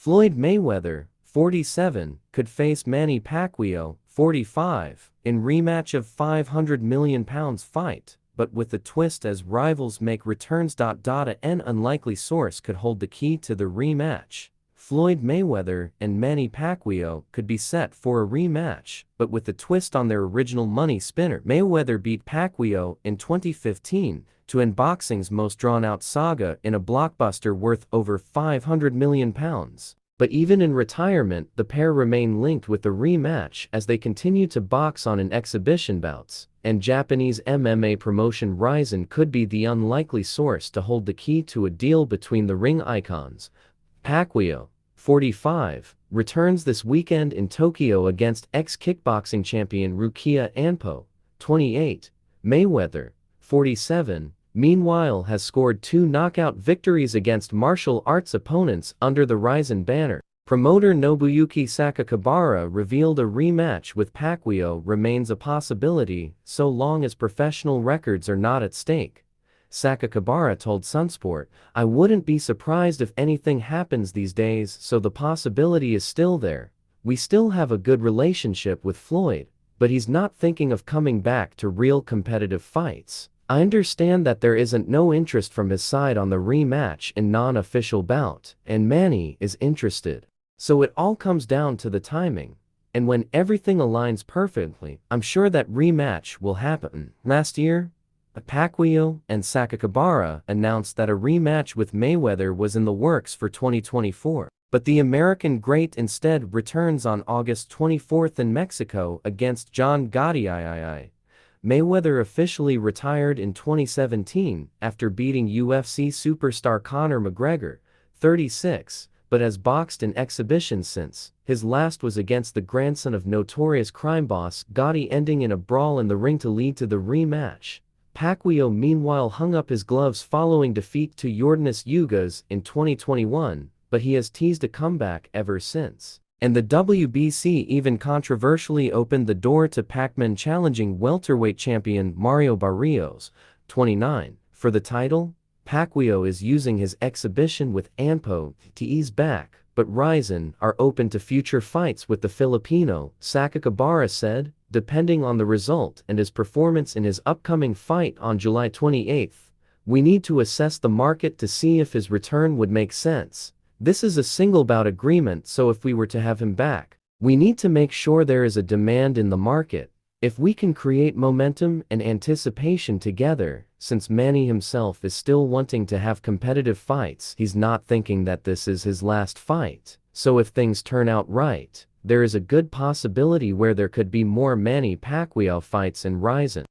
Floyd Mayweather, 47, could face Manny Pacquiao, 45, in rematch of £500 million fight, but with the twist as rivals make returns. An unlikely source could hold the key to the rematch. Floyd Mayweather and Manny Pacquiao could be set for a rematch, but with the twist on their original money spinner. Mayweather beat Pacquiao in 2015 to end boxing's most drawn-out saga in a blockbuster worth over £500 million. But even in retirement, the pair remain linked with the rematch as they continue to box on an exhibition bouts, and Japanese MMA promotion Rizin could be the unlikely source to hold the key to a deal between the ring icons. Pacquiao, 45, returns this weekend in Tokyo against ex-kickboxing champion Rukia Anpo, 28. Mayweather, 47, meanwhile has scored 2 knockout victories against martial arts opponents under the Rizin banner. Promoter Nobuyuki Sakakibara revealed a rematch with Pacquiao remains a possibility so long as professional records are not at stake. Sakakibara told Sunsport, "I wouldn't be surprised if anything happens these days, so the possibility is still there. We still have a good relationship with Floyd, but he's not thinking of coming back to real competitive fights. I understand that there isn't no interest from his side on the rematch in non-official bout, and Manny is interested. So it all comes down to the timing. And when everything aligns perfectly, I'm sure that rematch will happen." Last year, Pacquiao and Sakakibara announced that a rematch with Mayweather was in the works for 2024. But the American great instead returns on August 24 in Mexico against John Gotti. Mayweather officially retired in 2017 after beating UFC superstar Conor McGregor, 36, but has boxed in exhibitions since. His last was against the grandson of notorious crime boss Gotti, ending in a brawl in the ring to lead to the rematch. Pacquiao meanwhile hung up his gloves following defeat to Yordenis Ugas in 2021, but he has teased a comeback ever since. And the WBC even controversially opened the door to Pacman challenging welterweight champion Mario Barrios, 29, for the title. Pacquiao is using his exhibition with Anpo to ease back, but Rizin are open to future fights with the Filipino, Sakakibara said, depending on the result and his performance in his upcoming fight on July 28. "We need to assess the market to see if his return would make sense. This is a single bout agreement, so if we were to have him back, we need to make sure there is a demand in the market. If we can create momentum and anticipation together, since Manny himself is still wanting to have competitive fights, he's not thinking that this is his last fight. So if things turn out right, there is a good possibility where there could be more Manny Pacquiao fights in Rizin."